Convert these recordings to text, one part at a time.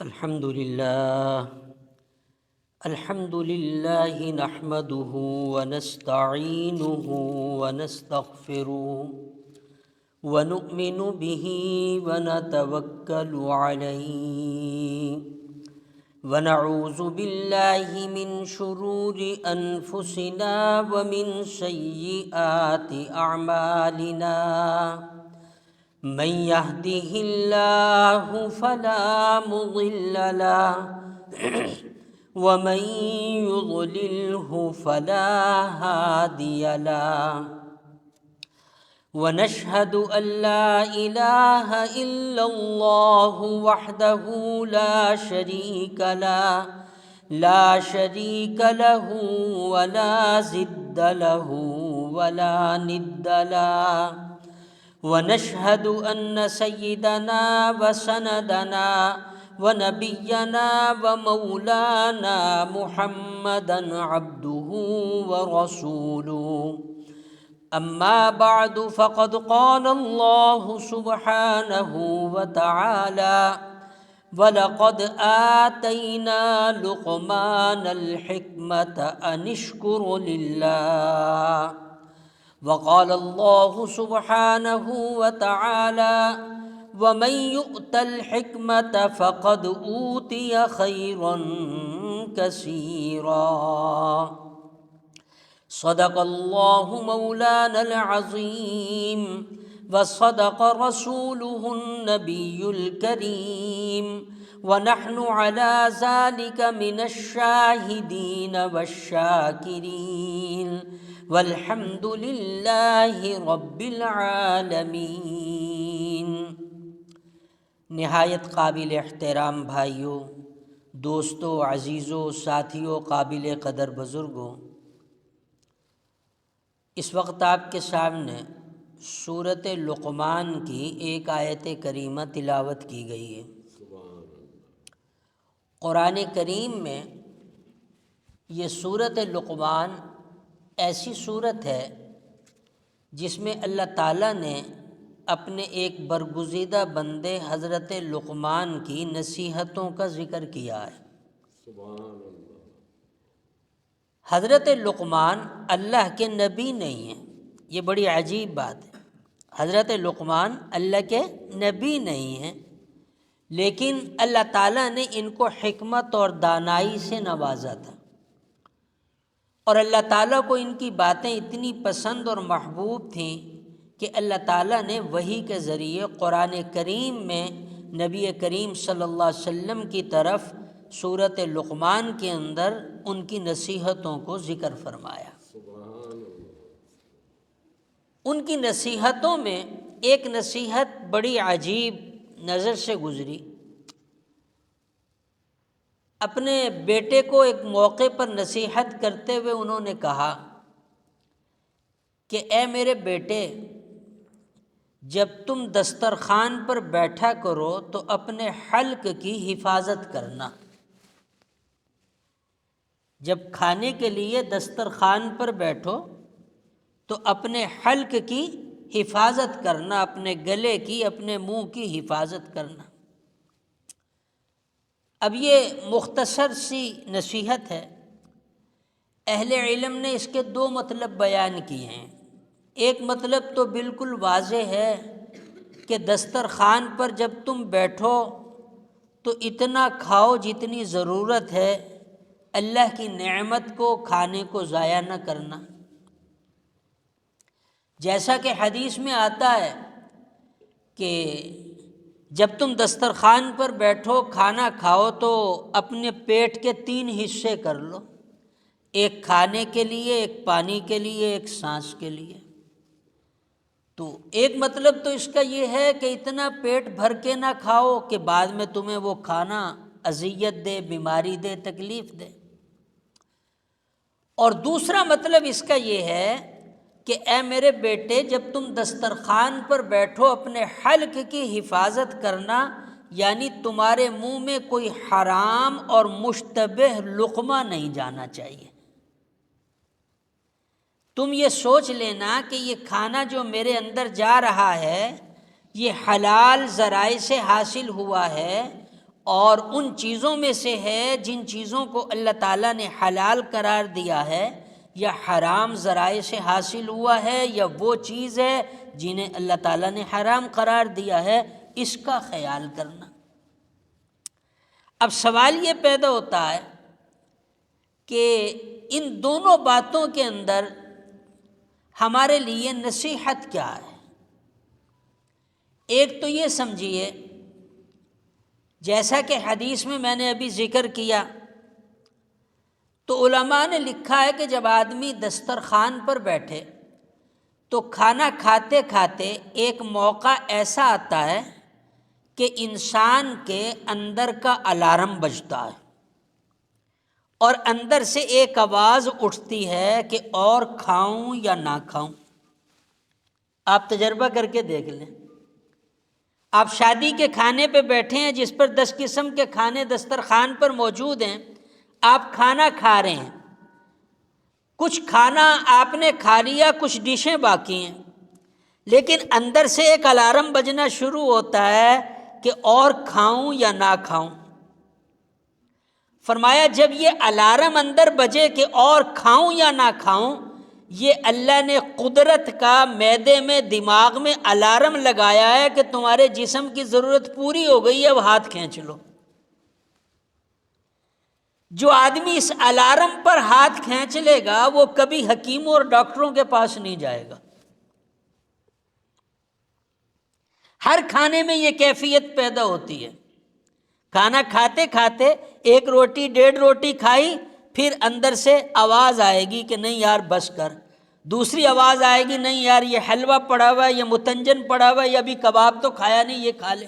الحمد للہ نحمده ونستعینه ونستغفره ونؤمن به ونتوکل علیہ ونعوذ باللہ من شرور انفسنا ومن سیئات اعمالنا من يهده الله فلا مضل له ومن يضلله فلا هادي له ونشهد أن لا إله إلا الله وحده لا شريك له ولا ضد له ولا ند له ونشهد أن سيدنا وسندنا ونبينا ومولانا محمدا عبده ورسوله أما بعد فقد قال الله سبحانه وتعالى وَلَقَدْ آتَيْنَا لُقْمَانَ الْحِكْمَةَ أَنِ اشْكُرْ لِلَّهِ وقال الله سبحانه وتعالى ومن يؤت الحكمة فقد أوتي خيرا كثيرا صدق الله مولانا العظيم وصدق رسوله النبي الكريم ونحن على ذلك من الشاهدين والشاكرين والحمد للہ رب العالمین۔ نہایت قابل احترام بھائیوں، دوستوں، عزیزوں، ساتھیوں، قابل قدر بزرگوں، اس وقت آپ کے سامنے سورۃ لقمان کی ایک آیت کریمہ تلاوت کی گئی ہے۔ قرآن کریم میں یہ سورۃ لقمان ایسی صورت ہے جس میں اللہ تعالیٰ نے اپنے ایک برگزیدہ بندے حضرت لقمان کی نصیحتوں کا ذکر کیا ہے۔ حضرت لقمان اللہ کے نبی نہیں ہیں، یہ بڑی عجیب بات ہے۔ حضرت لقمان اللہ کے نبی نہیں ہیں، لیکن اللہ تعالیٰ نے ان کو حکمت اور دانائی سے نوازا تھا، اور اللہ تعالیٰ کو ان کی باتیں اتنی پسند اور محبوب تھیں کہ اللہ تعالیٰ نے وحی کے ذریعے قرآن کریم میں نبی کریم صلی اللہ علیہ وسلم کی طرف سورۃ لقمان کے اندر ان کی نصیحتوں کو ذکر فرمایا۔ ان کی نصیحتوں میں ایک نصیحت بڑی عجیب نظر سے گزری۔ اپنے بیٹے کو ایک موقع پر نصیحت کرتے ہوئے انہوں نے کہا کہ اے میرے بیٹے، جب تم دسترخوان پر بیٹھا کرو تو اپنے حلق کی حفاظت کرنا۔ جب کھانے کے لیے دسترخوان پر بیٹھو تو اپنے حلق کی حفاظت کرنا، اپنے گلے کی، اپنے منہ کی حفاظت کرنا۔ اب یہ مختصر سی نصیحت ہے۔ اہل علم نے اس کے دو مطلب بیان کیے ہیں۔ ایک مطلب تو بالکل واضح ہے کہ دسترخوان پر جب تم بیٹھو تو اتنا کھاؤ جتنی ضرورت ہے، اللہ کی نعمت کو، کھانے کو ضائع نہ کرنا۔ جیسا کہ حدیث میں آتا ہے کہ جب تم دسترخوان پر بیٹھو، کھانا کھاؤ تو اپنے پیٹ کے 3 حصے کر لو، ایک کھانے کے لیے، ایک پانی کے لیے، ایک سانس کے لیے۔ تو ایک مطلب تو اس کا یہ ہے کہ اتنا پیٹ بھر کے نہ کھاؤ کہ بعد میں تمہیں وہ کھانا اذیت دے، بیماری دے، تکلیف دے۔ اور دوسرا مطلب اس کا یہ ہے کہ اے میرے بیٹے، جب تم دسترخوان پر بیٹھو اپنے حلق کی حفاظت کرنا، یعنی تمہارے منہ میں کوئی حرام اور مشتبہ لقمہ نہیں جانا چاہیے۔ تم یہ سوچ لینا کہ یہ کھانا جو میرے اندر جا رہا ہے یہ حلال ذرائع سے حاصل ہوا ہے اور ان چیزوں میں سے ہے جن چیزوں کو اللہ تعالیٰ نے حلال قرار دیا ہے یا حرام ذرائع سے حاصل ہوا ہے، یا وہ چیز ہے جنہیں اللہ تعالیٰ نے حرام قرار دیا ہے، اس کا خیال کرنا۔ اب سوال یہ پیدا ہوتا ہے کہ ان دونوں باتوں کے اندر ہمارے لیے نصیحت کیا ہے؟ ایک تو یہ سمجھیے، جیسا کہ حدیث میں نے ابھی ذکر کیا، تو علماء نے لکھا ہے کہ جب آدمی دسترخوان پر بیٹھے تو کھانا کھاتے کھاتے ایک موقع ایسا آتا ہے کہ انسان کے اندر کا الارم بجتا ہے، اور اندر سے ایک آواز اٹھتی ہے کہ اور کھاؤں یا نہ کھاؤں۔ آپ تجربہ کر کے دیکھ لیں، آپ شادی کے کھانے پہ بیٹھے ہیں جس پر 10 قسم کے کھانے دسترخوان پر موجود ہیں، آپ کھانا کھا رہے ہیں، کچھ کھانا آپ نے کھا لیا، کچھ ڈشیں باقی ہیں، لیکن اندر سے ایک الارم بجنا شروع ہوتا ہے کہ اور کھاؤں یا نہ کھاؤں۔ فرمایا جب یہ الارم اندر بجے کہ اور کھاؤں یا نہ کھاؤں، یہ اللہ نے قدرت کا معدے میں دماغ میں الارم لگایا ہے کہ تمہارے جسم کی ضرورت پوری ہو گئی ہے، اب ہاتھ کھینچ لو۔ جو آدمی اس الارم پر ہاتھ کھینچ لے گا وہ کبھی حکیموں اور ڈاکٹروں کے پاس نہیں جائے گا۔ ہر کھانے میں یہ کیفیت پیدا ہوتی ہے، کھانا کھاتے کھاتے ایک روٹی 1.5 روٹی کھائی، پھر اندر سے آواز آئے گی کہ نہیں یار بس کر، دوسری آواز آئے گی نہیں یار یہ حلوہ پڑا ہوا ہے، یہ متنجن پڑا ہوا ہے، یا ابھی کباب تو کھایا نہیں، یہ کھا لے۔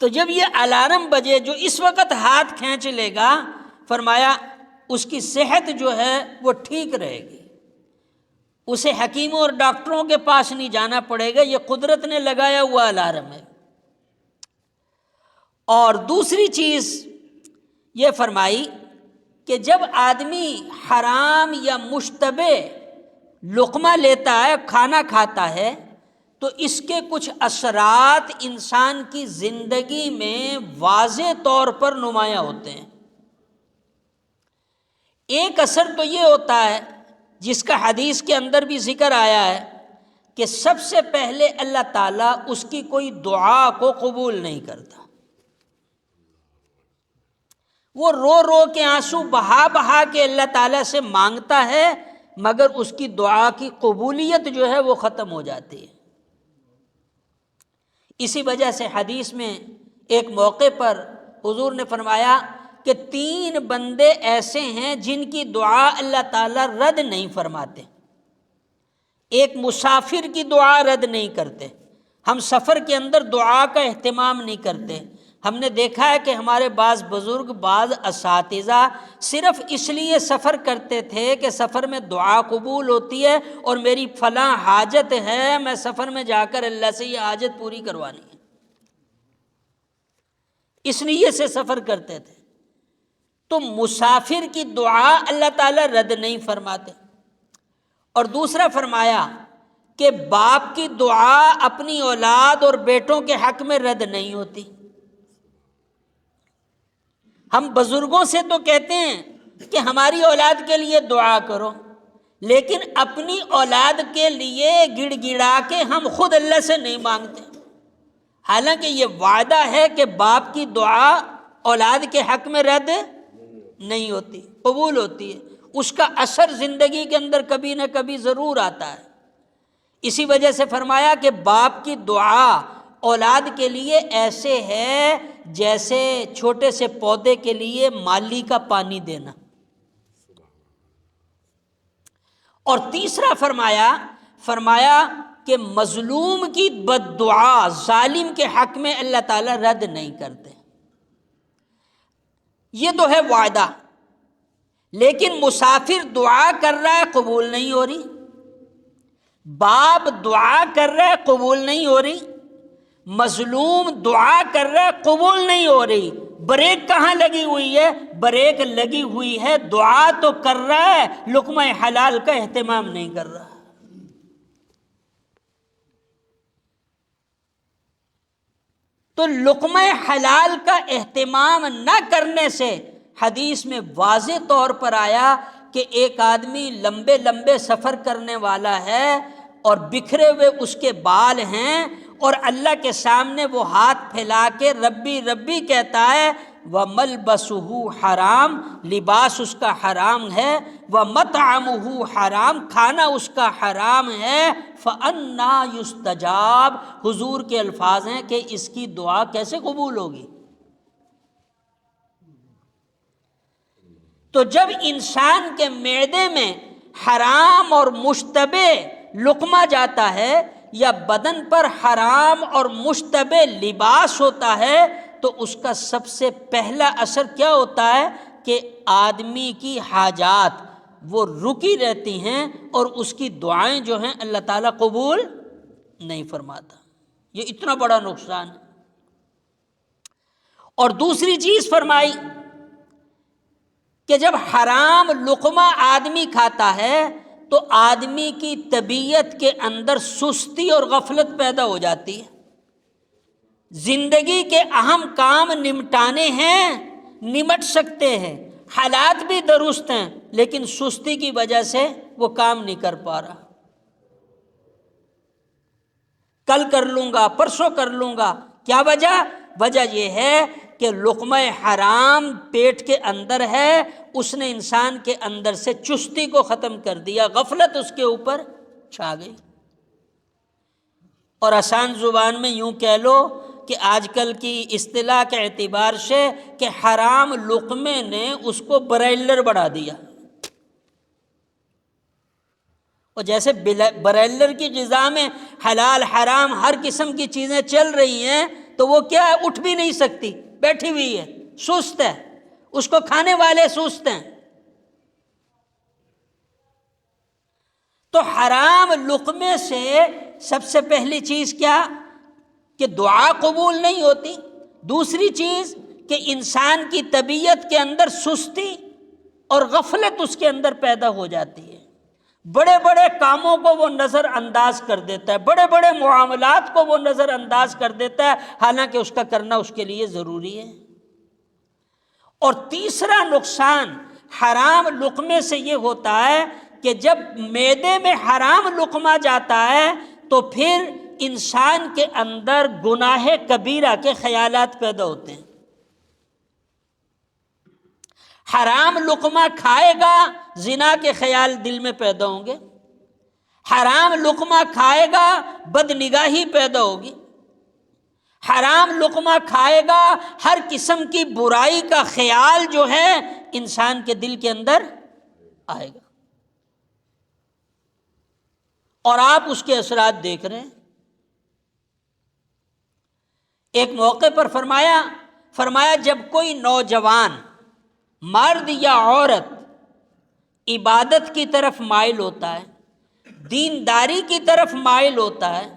تو جب یہ الارم بجے، جو اس وقت ہاتھ کھینچ لے گا، فرمایا اس کی صحت جو ہے وہ ٹھیک رہے گی، اسے حکیموں اور ڈاکٹروں کے پاس نہیں جانا پڑے گا، یہ قدرت نے لگایا ہوا الارم ہے۔ اور دوسری چیز یہ فرمائی کہ جب آدمی حرام یا مشتبہ لقمہ لیتا ہے، کھانا کھاتا ہے، تو اس کے کچھ اثرات انسان کی زندگی میں واضح طور پر نمایاں ہوتے ہیں۔ ایک اثر تو یہ ہوتا ہے جس کا حدیث کے اندر بھی ذکر آیا ہے کہ سب سے پہلے اللہ تعالیٰ اس کی کوئی دعا کو قبول نہیں کرتا۔ وہ رو رو کے آنسو بہا بہا کے اللہ تعالیٰ سے مانگتا ہے، مگر اس کی دعا کی قبولیت جو ہے وہ ختم ہو جاتی ہے۔ اسی وجہ سے حدیث میں ایک موقع پر حضور نے فرمایا کہ 3 بندے ایسے ہیں جن کی دعا اللہ تعالیٰ رد نہیں فرماتے۔ ایک مسافر کی دعا رد نہیں کرتے، ہم سفر کے اندر دعا کا اہتمام نہیں کرتے۔ ہم نے دیکھا ہے کہ ہمارے بعض بزرگ، بعض اساتذہ صرف اس لیے سفر کرتے تھے کہ سفر میں دعا قبول ہوتی ہے اور میری فلاں حاجت ہے، میں سفر میں جا کر اللہ سے یہ حاجت پوری کروانی ہے، اس لیے سے سفر کرتے تھے۔ تو مسافر کی دعا اللہ تعالیٰ رد نہیں فرماتے۔ اور دوسرا فرمایا کہ باپ کی دعا اپنی اولاد اور بیٹوں کے حق میں رد نہیں ہوتی۔ ہم بزرگوں سے تو کہتے ہیں کہ ہماری اولاد کے لیے دعا کرو، لیکن اپنی اولاد کے لیے گڑ گڑا کے ہم خود اللہ سے نہیں مانگتے، حالانکہ یہ وعدہ ہے کہ باپ کی دعا اولاد کے حق میں رد نہیں ہوتی، قبول ہوتی ہے، اس کا اثر زندگی کے اندر کبھی نہ کبھی ضرور آتا ہے۔ اسی وجہ سے فرمایا کہ باپ کی دعا اولاد کے لیے ایسے ہے جیسے چھوٹے سے پودے کے لیے مالی کا پانی دینا۔ اور تیسرا فرمایا کہ مظلوم کی بد دعا ظالم کے حق میں اللہ تعالیٰ رد نہیں کرتے۔ یہ تو ہے وعدہ، لیکن مسافر دعا کر رہا ہے قبول نہیں ہو رہی، باپ دعا کر رہا ہے قبول نہیں ہو رہی، مظلوم دعا کر رہا ہے قبول نہیں ہو رہی۔ بریک کہاں لگی ہوئی ہے؟ بریک لگی ہوئی ہے، دعا تو کر رہا ہے، لقمہ حلال کا اہتمام نہیں کر رہا۔ تو لقمہ حلال کا اہتمام نہ کرنے سے حدیث میں واضح طور پر آیا کہ ایک آدمی لمبے لمبے سفر کرنے والا ہے اور بکھرے ہوئے اس کے بال ہیں اور اللہ کے سامنے وہ ہاتھ پھیلا کے ربی ربی کہتا ہے، وَمَلْبَسُهُ حرام، لباس اس کا حرام ہے، وَمَطْعَمُهُ حرام، کھانا اس کا حرام ہے، فَأَنَّا يُسْتَجَابُ، حضور کے الفاظ ہیں کہ اس کی دعا کیسے قبول ہوگی؟ تو جب انسان کے معدے میں حرام اور مشتبہ لقمہ جاتا ہے یا بدن پر حرام اور مشتبہ لباس ہوتا ہے تو اس کا سب سے پہلا اثر کیا ہوتا ہے کہ آدمی کی حاجات وہ رکی رہتی ہیں اور اس کی دعائیں جو ہیں اللہ تعالیٰ قبول نہیں فرماتا۔ یہ اتنا بڑا نقصان ہے۔ اور دوسری چیز فرمائی کہ جب حرام لقمہ آدمی کھاتا ہے تو آدمی کی طبیعت کے اندر سستی اور غفلت پیدا ہو جاتی ہے۔ زندگی کے اہم کام نمٹانے ہیں، نمٹ سکتے ہیں، حالات بھی درست ہیں، لیکن سستی کی وجہ سے وہ کام نہیں کر پا رہا۔ کل کر لوں گا، پرسوں کر لوں گا، کیا وجہ؟ وجہ یہ ہے کہ لقمہ حرام پیٹ کے اندر ہے، اس نے انسان کے اندر سے چستی کو ختم کر دیا، غفلت اس کے اوپر چھا گئی۔ اور آسان زبان میں یوں کہہ لو کہ آج کل کی اصطلاح کے اعتبار سے کہ حرام لقمے نے اس کو برائلر بڑھا دیا۔ اور جیسے برائلر کی غذا میں حلال حرام ہر قسم کی چیزیں چل رہی ہیں تو وہ کیا ہے، اٹھ بھی نہیں سکتی، بیٹھی ہوئی ہے، سست ہے، اس کو کھانے والے سست ہیں۔ تو حرام لقمے سے سب سے پہلی چیز کیا کہ دعا قبول نہیں ہوتی، دوسری چیز کہ انسان کی طبیعت کے اندر سستی اور غفلت اس کے اندر پیدا ہو جاتی ہے، بڑے بڑے کاموں کو وہ نظر انداز کر دیتا ہے، بڑے بڑے معاملات کو وہ نظر انداز کر دیتا ہے، حالانکہ اس کا کرنا اس کے لیے ضروری ہے۔ اور تیسرا نقصان حرام لقمے سے یہ ہوتا ہے کہ جب معدے میں حرام لقمہ جاتا ہے تو پھر انسان کے اندر گناہ کبیرہ کے خیالات پیدا ہوتے ہیں۔ حرام لقمہ کھائے گا، زنا کے خیال دل میں پیدا ہوں گے، حرام لقمہ کھائے گا، بد نگاہی پیدا ہوگی، حرام لقمہ کھائے گا، ہر قسم کی برائی کا خیال جو ہے انسان کے دل کے اندر آئے گا۔ اور آپ اس کے اثرات دیکھ رہے ہیں۔ ایک موقع پر فرمایا جب کوئی نوجوان مرد یا عورت عبادت کی طرف مائل ہوتا ہے، دینداری کی طرف مائل ہوتا ہے،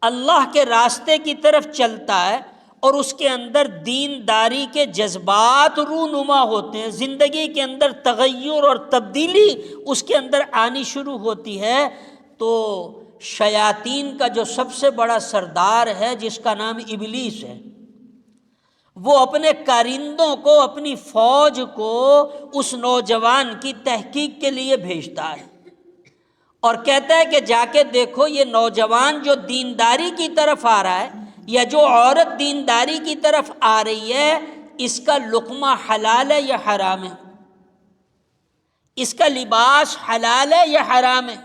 اللہ کے راستے کی طرف چلتا ہے اور اس کے اندر دینداری کے جذبات رونما ہوتے ہیں، زندگی کے اندر تغیر اور تبدیلی اس کے اندر آنی شروع ہوتی ہے، تو شیاطین کا جو سب سے بڑا سردار ہے جس کا نام ابلیس ہے، وہ اپنے کارندوں کو، اپنی فوج کو اس نوجوان کی تحقیق کے لیے بھیجتا ہے اور کہتا ہے کہ جا کے دیکھو یہ نوجوان جو دینداری کی طرف آ رہا ہے یا جو عورت دینداری کی طرف آ رہی ہے، اس کا لقمہ حلال ہے یا حرام ہے، اس کا لباس حلال ہے یا حرام ہے۔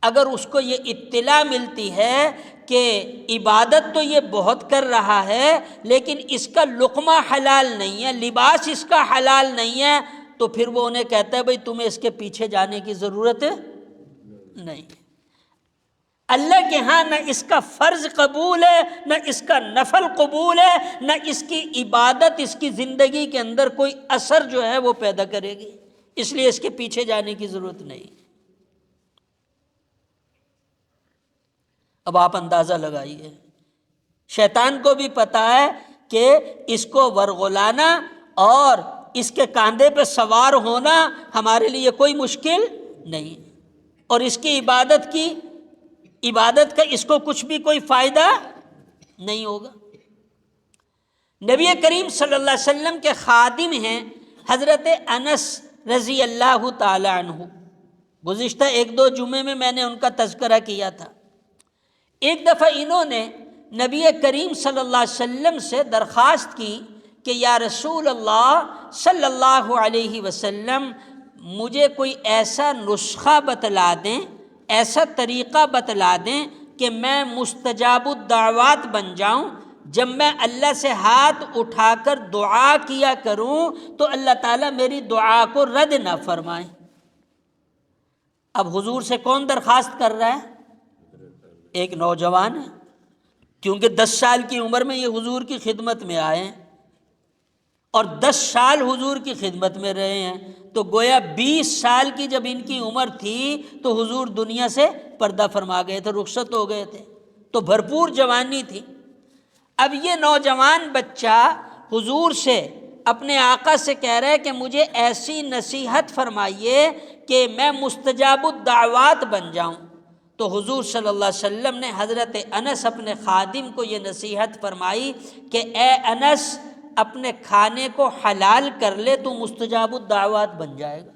اگر اس کو یہ اطلاع ملتی ہے کہ عبادت تو یہ بہت کر رہا ہے لیکن اس کا لقمہ حلال نہیں ہے، لباس اس کا حلال نہیں ہے، تو پھر وہ انہیں کہتا ہے بھئی تمہیں اس کے پیچھے جانے کی ضرورت نہیں۔ اللہ کے ہاں نہ اس کا فرض قبول ہے، نہ اس کا نفل قبول ہے، نہ اس کی عبادت اس کی زندگی کے اندر کوئی اثر جو ہے وہ پیدا کرے گی، اس لیے اس کے پیچھے جانے کی ضرورت نہیں۔ اب آپ اندازہ لگائیے، شیطان کو بھی پتہ ہے کہ اس کو ورغلانا اور اس کے کاندھے پہ سوار ہونا ہمارے لیے کوئی مشکل نہیں، اور اس کی عبادت کا اس کو کچھ بھی کوئی فائدہ نہیں ہوگا۔ نبی کریم صلی اللہ علیہ وسلم کے خادم ہیں حضرت انس رضی اللہ تعالی عنہ. گزشتہ 1-2 جمعے میں نے ان کا تذکرہ کیا تھا. ایک دفعہ انہوں نے نبی کریم صلی اللہ علیہ وسلم سے درخواست کی کہ یا رسول اللہ صلی اللہ علیہ وسلم مجھے کوئی ایسا نسخہ بتلا دیں، ایسا طریقہ بتلا دیں کہ میں مستجاب الدعوات بن جاؤں. جب میں اللہ سے ہاتھ اٹھا کر دعا کیا کروں تو اللہ تعالیٰ میری دعا کو رد نہ فرمائے. اب حضور سے کون درخواست کر رہا ہے؟ ایک نوجوان ہے، کیونکہ 10 سال کی عمر میں یہ حضور کی خدمت میں آئے ہیں اور 10 سال حضور کی خدمت میں رہے ہیں، تو گویا 20 سال کی جب ان کی عمر تھی تو حضور دنیا سے پردہ فرما گئے تھے، رخصت ہو گئے تھے، تو بھرپور جوانی تھی. اب یہ نوجوان بچہ حضور سے اپنے آقا سے کہہ رہا ہے کہ مجھے ایسی نصیحت فرمائیے کہ میں مستجاب الدعوات بن جاؤں. تو حضور صلی اللہ علیہ وسلم نے حضرت انس اپنے خادم کو یہ نصیحت فرمائی کہ اے انس اپنے کھانے کو حلال کر لے، تو مستجاب الدعوات بن جائے گا.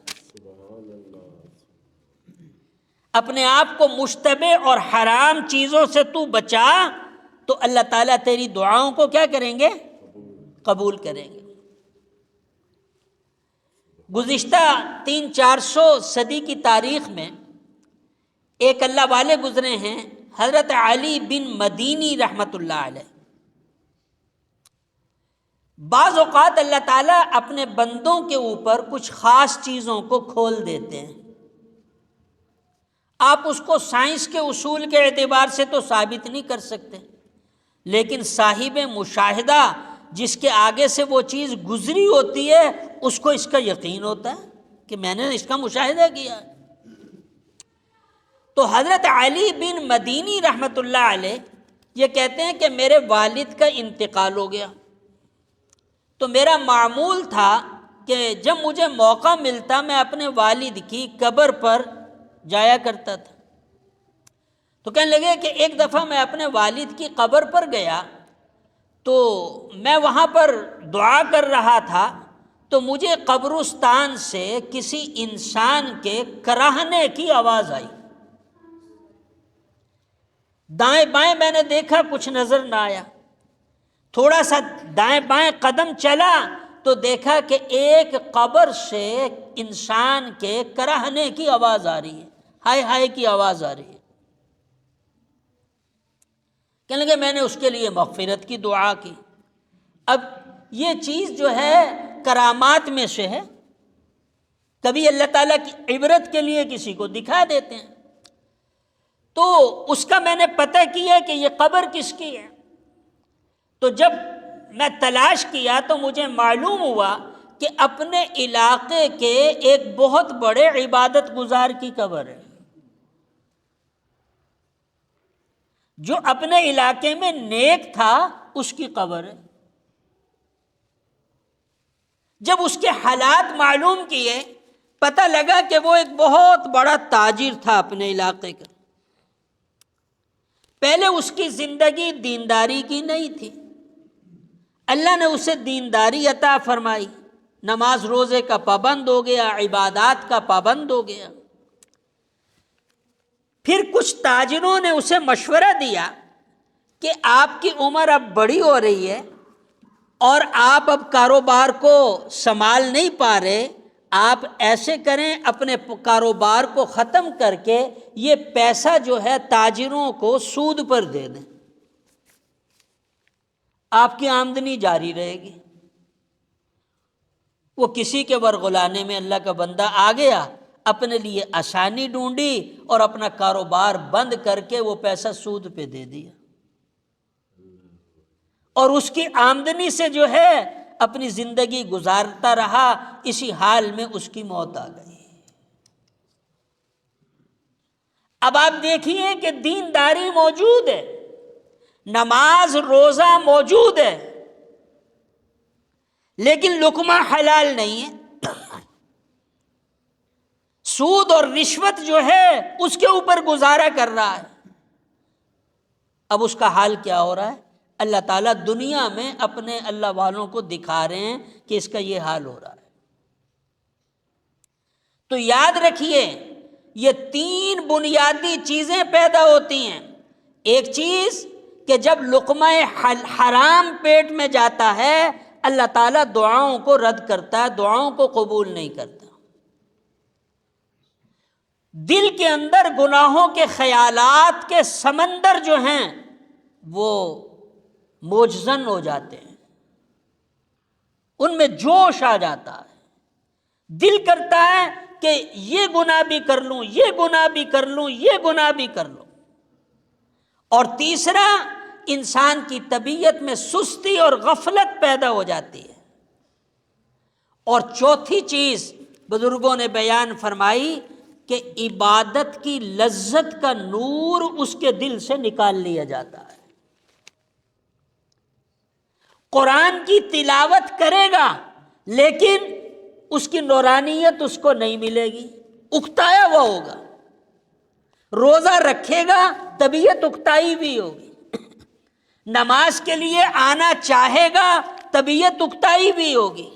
اپنے آپ کو مشتبہ اور حرام چیزوں سے تو بچا تو اللہ تعالیٰ تیری دعاؤں کو کیا کریں گے؟ قبول کریں گے. گزشتہ 300-400 صدی کی تاریخ میں ایک اللہ والے گزرے ہیں حضرت علی بن مدینی رحمۃ اللہ علیہ. بعض اوقات اللہ تعالیٰ اپنے بندوں کے اوپر کچھ خاص چیزوں کو کھول دیتے ہیں. آپ اس کو سائنس کے اصول کے اعتبار سے تو ثابت نہیں کر سکتے، لیکن صاحب مشاہدہ جس کے آگے سے وہ چیز گزری ہوتی ہے اس کو اس کا یقین ہوتا ہے کہ میں نے اس کا مشاہدہ کیا. تو حضرت علی بن مدینی رحمۃ اللہ علیہ یہ کہتے ہیں کہ میرے والد کا انتقال ہو گیا، تو میرا معمول تھا کہ جب مجھے موقع ملتا میں اپنے والد کی قبر پر جایا کرتا تھا. تو کہنے لگے کہ ایک دفعہ میں اپنے والد کی قبر پر گیا تو میں وہاں پر دعا کر رہا تھا، تو مجھے قبرستان سے کسی انسان کے کراہنے کی آواز آئی. دائیں بائیں میں نے دیکھا، کچھ نظر نہ آیا. تھوڑا سا دائیں بائیں قدم چلا تو دیکھا کہ ایک قبر سے انسان کے کراہنے کی آواز آ رہی ہے، ہائے ہائے کی آواز آ رہی ہے. کہنے لگے میں نے اس کے لیے مغفرت کی دعا کی. اب یہ چیز جو ہے کرامات میں سے ہے، کبھی اللہ تعالیٰ کی عبرت کے لیے کسی کو دکھا دیتے ہیں. تو اس کا میں نے پتہ کیا کہ یہ قبر کس کی ہے. تو جب میں تلاش کیا تو مجھے معلوم ہوا کہ اپنے علاقے کے ایک بہت بڑے عبادت گزار کی قبر ہے، جو اپنے علاقے میں نیک تھا اس کی قبر ہے. جب اس کے حالات معلوم کیے پتہ لگا کہ وہ ایک بہت بڑا تاجر تھا اپنے علاقے کا. پہلے اس کی زندگی دینداری کی نہیں تھی، اللہ نے اسے دینداری عطا فرمائی، نماز روزے کا پابند ہو گیا، عبادات کا پابند ہو گیا. پھر کچھ تاجروں نے اسے مشورہ دیا کہ آپ کی عمر اب بڑی ہو رہی ہے اور آپ اب کاروبار کو سنبھال نہیں پا رہے، آپ ایسے کریں اپنے کاروبار کو ختم کر کے یہ پیسہ جو ہے تاجروں کو سود پر دے دیں، آپ کی آمدنی جاری رہے گی. وہ کسی کے ورغلانے میں اللہ کا بندہ آ گیا، اپنے لیے آسانی ڈھونڈی اور اپنا کاروبار بند کر کے وہ پیسہ سود پہ دے دیا، اور اس کی آمدنی سے جو ہے اپنی زندگی گزارتا رہا. اسی حال میں اس کی موت آ گئی. اب آپ دیکھیے کہ دینداری موجود ہے، نماز روزہ موجود ہے، لیکن لقمہ حلال نہیں ہے. سود اور رشوت جو ہے اس کے اوپر گزارا کر رہا ہے. اب اس کا حال کیا ہو رہا ہے؟ اللہ تعالیٰ دنیا میں اپنے اللہ والوں کو دکھا رہے ہیں کہ اس کا یہ حال ہو رہا ہے۔ تو یاد رکھیے یہ 3 بنیادی چیزیں پیدا ہوتی ہیں۔ ایک چیز کہ جب لقمہ حرام پیٹ میں جاتا ہے اللہ تعالیٰ دعاؤں کو رد کرتا ہے، دعاؤں کو قبول نہیں کرتا۔ دل کے اندر گناہوں کے خیالات کے سمندر جو ہیں وہ موجزن ہو جاتے ہیں، ان میں جوش آ جاتا ہے، دل کرتا ہے کہ یہ گناہ بھی کر لوں، یہ گناہ بھی کر لوں، یہ گناہ بھی کر لوں۔ اور تیسرا، انسان کی طبیعت میں سستی اور غفلت پیدا ہو جاتی ہے۔ اور چوتھی چیز بزرگوں نے بیان فرمائی کہ عبادت کی لذت کا نور اس کے دل سے نکال لیا جاتا ہے۔ قرآن کی تلاوت کرے گا لیکن اس کی نورانیت اس کو نہیں ملے گی، اکتایا ہوا ہوگا۔ روزہ رکھے گا طبیعت اکتائی بھی ہوگی، نماز کے لیے آنا چاہے گا طبیعت اکتائی بھی ہوگی۔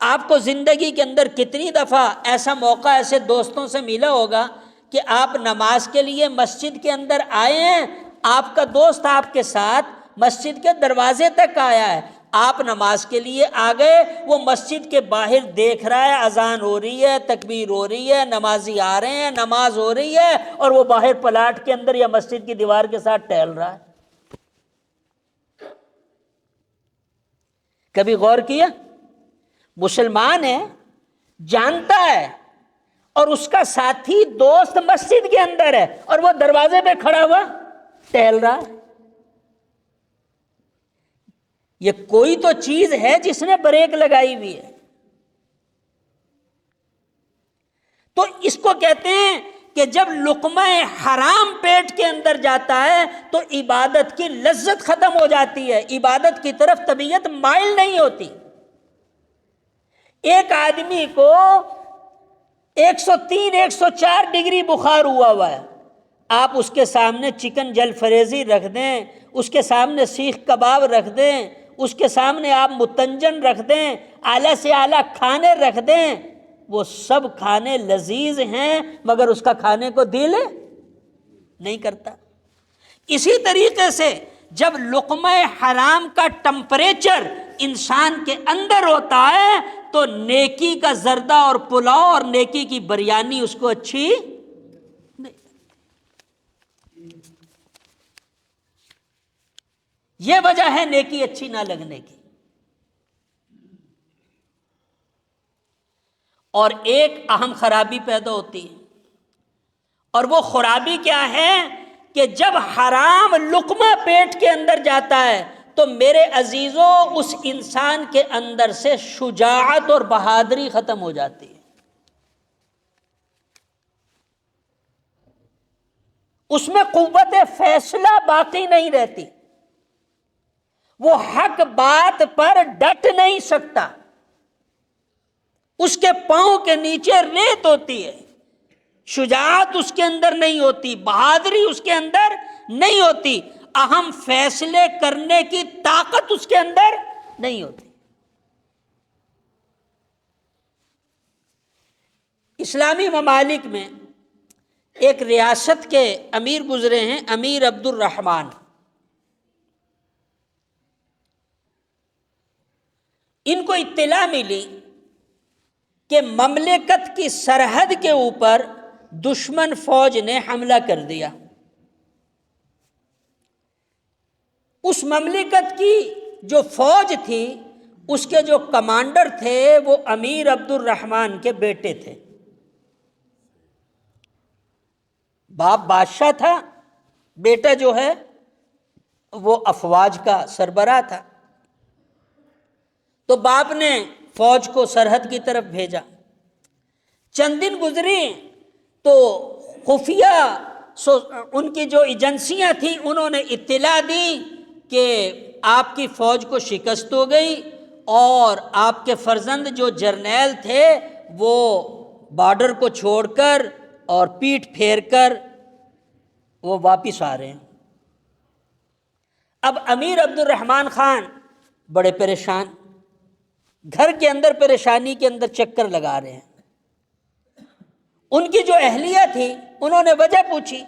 آپ کو زندگی کے اندر کتنی دفعہ ایسا موقع ایسے دوستوں سے ملا ہوگا کہ آپ نماز کے لیے مسجد کے اندر آئے ہیں، آپ کا دوست آپ کے ساتھ مسجد کے دروازے تک آیا ہے، آپ نماز کے لیے آ گئے، وہ مسجد کے باہر دیکھ رہا ہے اذان ہو رہی ہے، تکبیر ہو رہی ہے، نمازی آ رہے ہیں، نماز ہو رہی ہے، اور وہ باہر پلاٹ کے اندر یا مسجد کی دیوار کے ساتھ ٹہل رہا ہے۔ کبھی غور کیا؟ مسلمان ہے، جانتا ہے، اور اس کا ساتھی دوست مسجد کے اندر ہے اور وہ دروازے پہ کھڑا ہوا ٹہل رہا ہے۔ یہ کوئی تو چیز ہے جس نے بریک لگائی ہوئی ہے۔ تو اس کو کہتے ہیں کہ جب لقمہ حرام پیٹ کے اندر جاتا ہے تو عبادت کی لذت ختم ہو جاتی ہے، عبادت کی طرف طبیعت مائل نہیں ہوتی۔ ایک آدمی کو 103 104 ڈگری بخار ہوا ہے، آپ اس کے سامنے چکن جل فریزی رکھ دیں، اس کے سامنے سیخ کباب رکھ دیں، اس کے سامنے آپ متنجن رکھ دیں، اعلیٰ سے اعلیٰ کھانے رکھ دیں، وہ سب کھانے لذیذ ہیں مگر اس کا کھانے کو دل نہیں کرتا۔ اسی طریقے سے جب لقمہ حرام کا ٹمپریچر انسان کے اندر ہوتا ہے تو نیکی کا زردہ اور پلاؤ اور نیکی کی بریانی اس کو اچھی نہیں۔ یہ وجہ ہے نیکی اچھی نہ لگنے کی۔ اور ایک اہم خرابی پیدا ہوتی ہے، اور وہ خرابی کیا ہے کہ جب حرام لقمہ پیٹ کے اندر جاتا ہے تو میرے عزیزوں اس انسان کے اندر سے شجاعت اور بہادری ختم ہو جاتی ہے، اس میں قوت فیصلہ باقی نہیں رہتی، وہ حق بات پر ڈٹ نہیں سکتا، اس کے پاؤں کے نیچے ریت ہوتی ہے، شجاعت اس کے اندر نہیں ہوتی، بہادری اس کے اندر نہیں ہوتی، اہم فیصلے کرنے کی طاقت اس کے اندر نہیں ہوتی۔ اسلامی ممالک میں ایک ریاست کے امیر گزرے ہیں، امیر عبد الرحمن۔ ان کو اطلاع ملی کہ مملکت کی سرحد کے اوپر دشمن فوج نے حملہ کر دیا۔ اس مملکت کی جو فوج تھی اس کے جو کمانڈر تھے وہ امیر عبد الرحمن کے بیٹے تھے۔ باپ بادشاہ تھا، بیٹا جو ہے وہ افواج کا سربراہ تھا۔ تو باپ نے فوج کو سرحد کی طرف بھیجا، چند دن گزری تو خفیہ ان کی جو ایجنسیاں تھیں انہوں نے اطلاع دی کہ آپ کی فوج کو شکست ہو گئی اور آپ کے فرزند جو جرنیل تھے وہ بارڈر کو چھوڑ کر اور پیٹھ پھیر کر وہ واپس آ رہے ہیں۔ اب امیر عبد الرحمن خان بڑے پریشان، گھر کے اندر پریشانی کے اندر چکر لگا رہے ہیں۔ ان کی جو اہلیہ تھی انہوں نے وجہ پوچھی،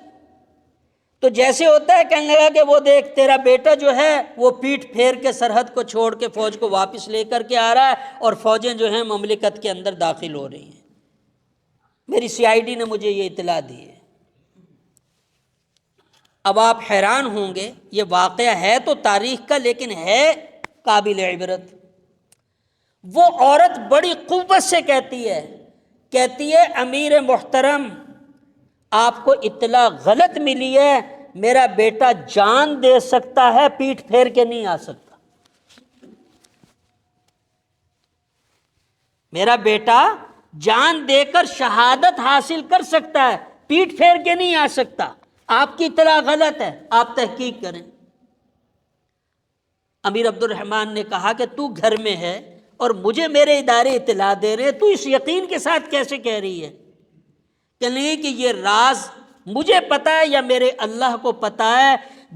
تو جیسے ہوتا ہے کہنے لگا کہ وہ دیکھ تیرا بیٹا جو ہے وہ پیٹھ پھیر کے سرحد کو چھوڑ کے فوج کو واپس لے کر کے آ رہا ہے، اور فوجیں جو ہیں مملکت کے اندر داخل ہو رہی ہیں، میری CID نے مجھے یہ اطلاع دی ہے۔ اب آپ حیران ہوں گے، یہ واقعہ ہے تو تاریخ کا لیکن ہے قابل عبرت۔ وہ عورت بڑی قوت سے کہتی ہے امیر محترم آپ کو اطلاع غلط ملی ہے، میرا بیٹا جان دے سکتا ہے، پیٹھ پھیر کے نہیں آ سکتا۔ میرا بیٹا جان دے کر شہادت حاصل کر سکتا ہے، پیٹھ پھیر کے نہیں آ سکتا، آپ کی اطلاع غلط ہے، آپ تحقیق کریں۔ امیر عبد الرحمن نے کہا کہ تو گھر میں ہے اور مجھے میرے ادارے اطلاع دے رہے، تو اس یقین کے ساتھ کیسے کہہ رہی ہے کہ نہیں کہ یہ راز مجھے پتا ہے یا میرے اللہ کو پتا ہے؟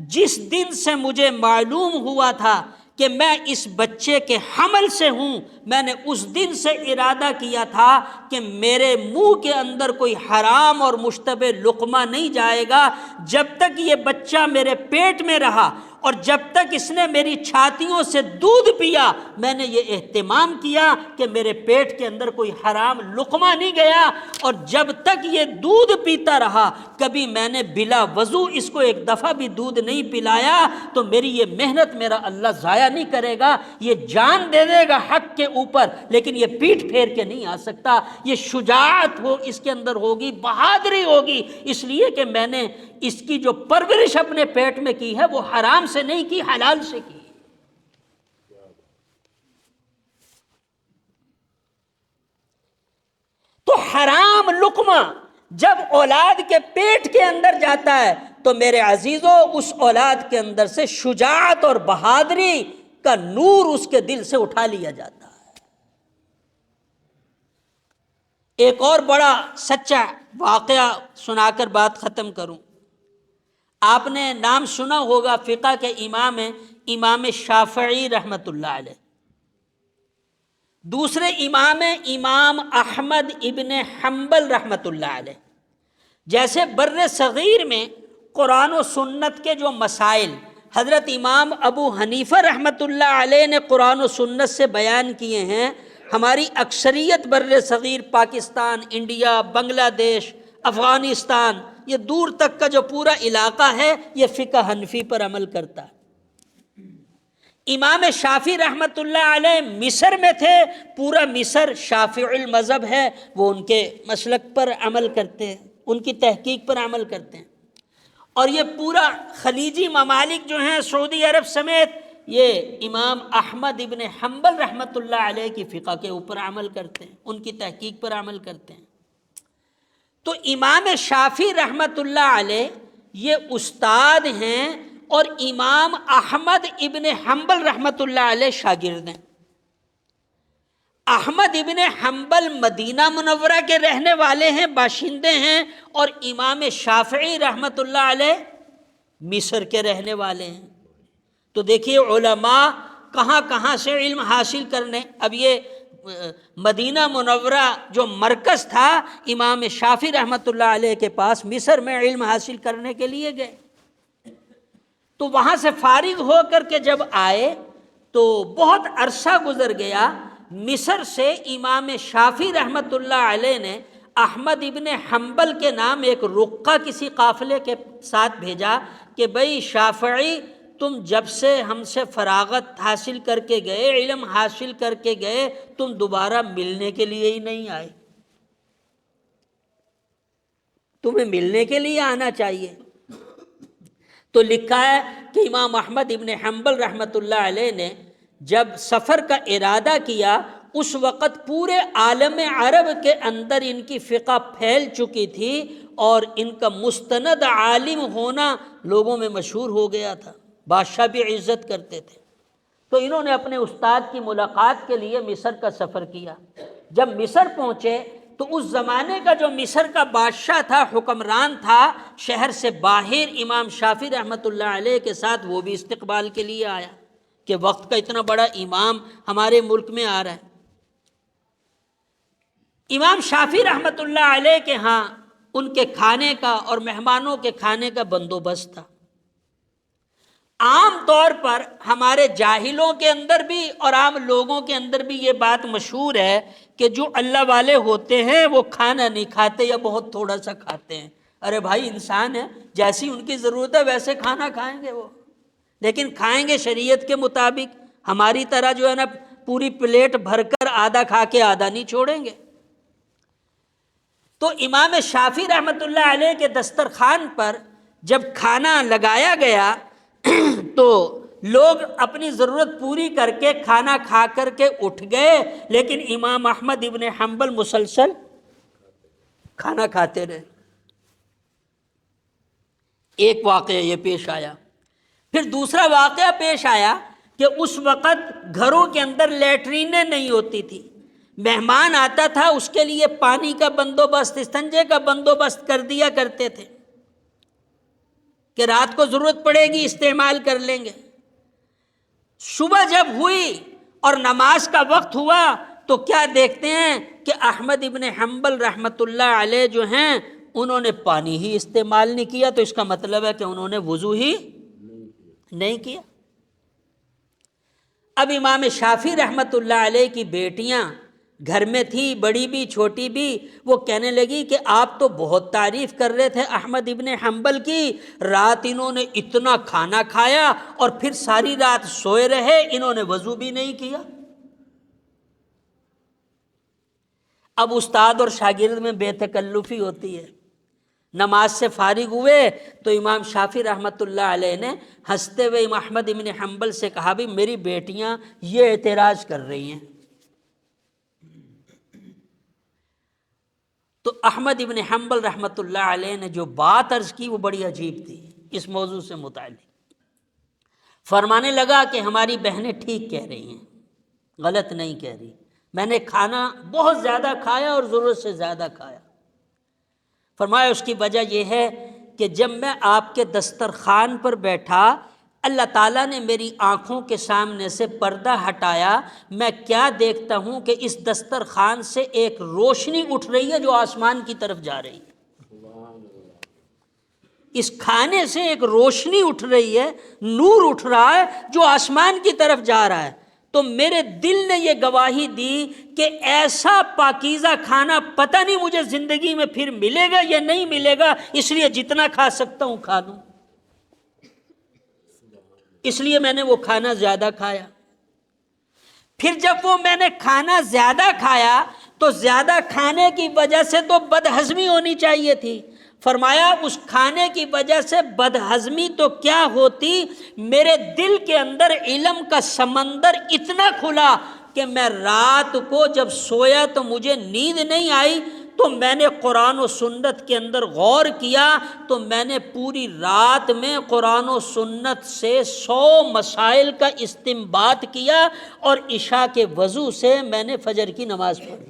جس دن سے مجھے معلوم ہوا تھا کہ میں اس بچے کے حمل سے ہوں، میں نے اس دن سے ارادہ کیا تھا کہ میرے منہ کے اندر کوئی حرام اور مشتبہ لقمہ نہیں جائے گا جب تک یہ بچہ میرے پیٹ میں رہا، اور جب تک اس نے میری چھاتیوں سے دودھ پیا میں نے یہ اہتمام کیا کہ میرے پیٹ کے اندر کوئی حرام لقمہ نہیں گیا، اور جب تک یہ دودھ پیتا رہا کبھی میں نے بلا وضو اس کو ایک دفعہ بھی دودھ نہیں پلایا، تو میری یہ محنت میرا اللہ ضائع نہیں کرے گا، یہ جان دے دے گا حق کے اوپر لیکن یہ پیٹھ پھیر کے نہیں آ سکتا۔ یہ شجاعت ہو اس کے اندر ہوگی، بہادری ہوگی، اس لیے کہ میں نے اس کی جو پرورش اپنے پیٹ میں کی ہے وہ حرام سے نہیں کی، حلال سے کی۔ تو حرام لقمہ جب اولاد کے پیٹ کے اندر جاتا ہے تو میرے عزیزوں اس اولاد کے اندر سے شجاعت اور بہادری کا نور اس کے دل سے اٹھا لیا جاتا ہے۔ ایک اور بڑا سچا واقعہ سنا کر بات ختم کروں۔ آپ نے نام سنا ہوگا، فقہ کے امام ہیں امام شافعی رحمۃ اللہ علیہ۔ دوسرے امام ہیں امام احمد ابن حنبل رحمۃ اللہ علیہ۔ جیسے بر صغیر میں قرآن و سنت کے جو مسائل حضرت امام ابو حنیفہ رحمۃ اللہ علیہ نے قرآن و سنت سے بیان کیے ہیں، ہماری اکثریت بر صغیر پاکستان، انڈیا، بنگلہ دیش، افغانستان، یہ دور تک کا جو پورا علاقہ ہے یہ فقہ حنفی پر عمل کرتا ہے۔ امام شافعی رحمۃ اللہ علیہ مصر میں تھے، پورا مصر شافعی المذہب ہے، وہ ان کے مسلک پر عمل کرتے ہیں، ان کی تحقیق پر عمل کرتے ہیں۔ اور یہ پورا خلیجی ممالک جو ہیں سعودی عرب سمیت، یہ امام احمد ابن حنبل رحمۃ اللہ علیہ کی فقہ کے اوپر عمل کرتے ہیں، ان کی تحقیق پر عمل کرتے ہیں۔ تو امام شافعی رحمۃ اللہ علیہ یہ استاد ہیں اور امام احمد ابن حنبل رحمۃ اللہ علیہ شاگرد ہیں۔ احمد ابن حنبل مدینہ منورہ کے رہنے والے ہیں، باشندے ہیں، اور امام شافعی رحمۃ اللہ علیہ مصر کے رہنے والے ہیں۔ تو دیکھیے علماء کہاں کہاں سے علم حاصل کرنے۔ اب یہ مدینہ منورہ جو مرکز تھا امام شافعی رحمۃ اللہ علیہ کے پاس، مصر میں علم حاصل کرنے کے لیے گئے، تو وہاں سے فارغ ہو کر کے جب آئے تو بہت عرصہ گزر گیا، مصر سے امام شافعی رحمۃ اللہ علیہ نے احمد ابن حنبل کے نام ایک رقہ کسی قافلے کے ساتھ بھیجا کہ بھئی شافعی تم جب سے ہم سے فراغت حاصل کر کے گئے، علم حاصل کر کے گئے، تم دوبارہ ملنے کے لیے ہی نہیں آئے، تمہیں ملنے کے لیے آنا چاہیے۔ تو لکھا ہے کہ امام احمد ابن حنبل رحمۃ اللہ علیہ نے جب سفر کا ارادہ کیا اس وقت پورے عالم عرب کے اندر ان کی فقہ پھیل چکی تھی اور ان کا مستند عالم ہونا لوگوں میں مشہور ہو گیا تھا، بادشاہ بھی عزت کرتے تھے۔ تو انہوں نے اپنے استاد کی ملاقات کے لیے مصر کا سفر کیا۔ جب مصر پہنچے تو اس زمانے کا جو مصر کا بادشاہ تھا، حکمران تھا، شہر سے باہر امام شافعی رحمۃ اللہ علیہ کے ساتھ وہ بھی استقبال کے لیے آیا کہ وقت کا اتنا بڑا امام ہمارے ملک میں آ رہا ہے۔ امام شافعی رحمۃ اللہ علیہ کے ہاں ان کے کھانے کا اور مہمانوں کے کھانے کا بندوبست تھا۔ عام طور پر ہمارے جاہلوں کے اندر بھی اور عام لوگوں کے اندر بھی یہ بات مشہور ہے کہ جو اللہ والے ہوتے ہیں وہ کھانا نہیں کھاتے یا بہت تھوڑا سا کھاتے ہیں۔ ارے بھائی انسان ہے، جیسی ان کی ضرورت ہے ویسے کھانا کھائیں گے وہ، لیکن کھائیں گے شریعت کے مطابق، ہماری طرح جو ہے نا پوری پلیٹ بھر کر آدھا کھا کے آدھا نہیں چھوڑیں گے۔ تو امام شافعی رحمۃ اللہ علیہ کے دسترخوان پر جب کھانا لگایا گیا تو لوگ اپنی ضرورت پوری کر کے کھانا کھا کر کے اٹھ گئے، لیکن امام احمد ابن حنبل مسلسل کھانا کھاتے رہے۔ ایک واقعہ یہ پیش آیا، پھر دوسرا واقعہ پیش آیا کہ اس وقت گھروں کے اندر لیٹرینیں نہیں ہوتی تھی، مہمان آتا تھا اس کے لیے پانی کا بندوبست، استنجے کا بندوبست کر دیا کرتے تھے کہ رات کو ضرورت پڑے گی استعمال کر لیں گے۔ صبح جب ہوئی اور نماز کا وقت ہوا تو کیا دیکھتے ہیں کہ احمد ابن حنبل رحمۃ اللہ علیہ جو ہیں انہوں نے پانی ہی استعمال نہیں کیا، تو اس کا مطلب ہے کہ انہوں نے وضو ہی نہیں کیا۔ اب امام شافعی رحمۃ اللہ علیہ کی بیٹیاں گھر میں تھی، بڑی بھی چھوٹی بھی، وہ کہنے لگی کہ آپ تو بہت تعریف کر رہے تھے احمد ابن حنبل کی، رات انہوں نے اتنا کھانا کھایا اور پھر ساری رات سوئے رہے، انہوں نے وضو بھی نہیں کیا۔ اب استاد اور شاگرد میں بے تکلفی ہوتی ہے۔ نماز سے فارغ ہوئے تو امام شافعی رحمۃ اللہ علیہ نے ہنستے ہوئے احمد ابن حنبل سے کہا بھی میری بیٹیاں یہ اعتراض کر رہی ہیں۔ تو احمد ابن حنبل رحمۃ اللہ علیہ نے جو بات عرض کی وہ بڑی عجیب تھی اس موضوع سے متعلق۔ فرمانے لگا کہ ہماری بہنیں ٹھیک کہہ رہی ہیں، غلط نہیں کہہ رہی، میں نے کھانا بہت زیادہ کھایا اور ضرورت سے زیادہ کھایا۔ فرمایا اس کی وجہ یہ ہے کہ جب میں آپ کے دسترخوان پر بیٹھا، اللہ تعالیٰ نے میری آنکھوں کے سامنے سے پردہ ہٹایا، میں کیا دیکھتا ہوں کہ اس دسترخوان سے ایک روشنی اٹھ رہی ہے جو آسمان کی طرف جا رہی ہے۔ اس کھانے سے ایک روشنی اٹھ رہی ہے، نور اٹھ رہا ہے جو آسمان کی طرف جا رہا ہے۔ تو میرے دل نے یہ گواہی دی کہ ایسا پاکیزہ کھانا پتہ نہیں مجھے زندگی میں پھر ملے گا یا نہیں ملے گا، اس لیے جتنا کھا سکتا ہوں کھا لوں، اس لیے میں نے وہ کھانا زیادہ کھایا۔ پھر جب وہ میں نے کھانا زیادہ کھایا تو زیادہ کھانے کی وجہ سے تو بدہضمی ہونی چاہیے تھی۔ فرمایا اس کھانے کی وجہ سے بدہضمی تو کیا ہوتی، میرے دل کے اندر علم کا سمندر اتنا کھلا کہ میں رات کو جب سویا تو مجھے نیند نہیں آئی، تو میں نے قرآن و سنت کے اندر غور کیا تو میں نے پوری رات میں قرآن و سنت سے 100 مسائل کا استنباط کیا اور عشاء کے وضو سے میں نے فجر کی نماز پڑھی۔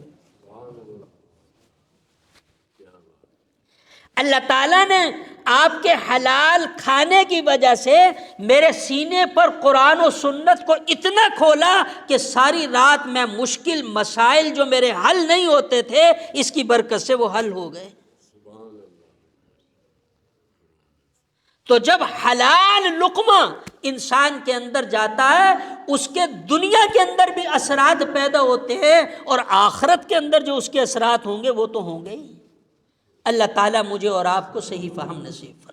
اللہ تعالیٰ نے آپ کے حلال کھانے کی وجہ سے میرے سینے پر قرآن و سنت کو اتنا کھولا کہ ساری رات میں مشکل مسائل جو میرے حل نہیں ہوتے تھے اس کی برکت سے وہ حل ہو گئے۔ تو جب حلال لقمہ انسان کے اندر جاتا ہے اس کے دنیا کے اندر بھی اثرات پیدا ہوتے ہیں اور آخرت کے اندر جو اس کے اثرات ہوں گے وہ تو ہوں گے ہی۔ اللہ تعالیٰ مجھے اور آپ کو صحیح فہم نصیب فرمائے۔